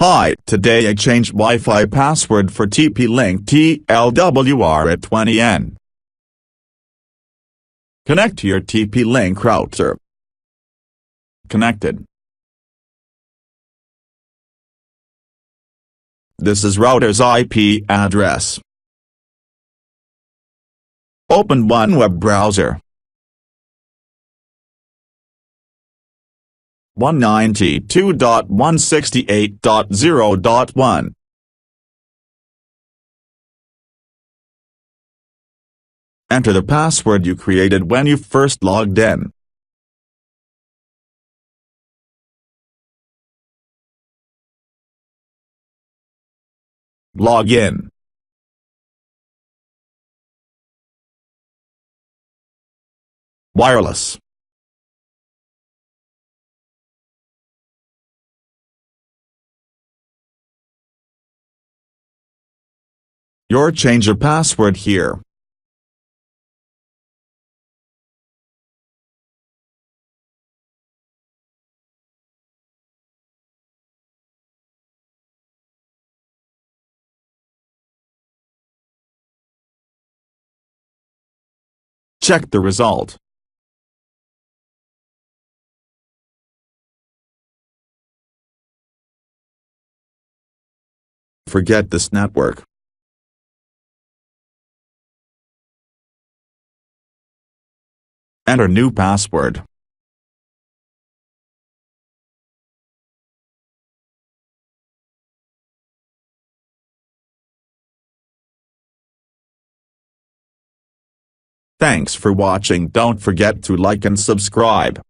Hi, today I changed Wi-Fi password for TP-Link TLWR at 20N. Connect to your TP-Link router. Connected. This is router's IP address. Open one web browser. 192.168.0.1. Enter the password you created when you first logged in. Log in. Wireless. Change your password here. Check the result. Forget this network. Enter new password. Thanks for watching. Don't forget to like and subscribe.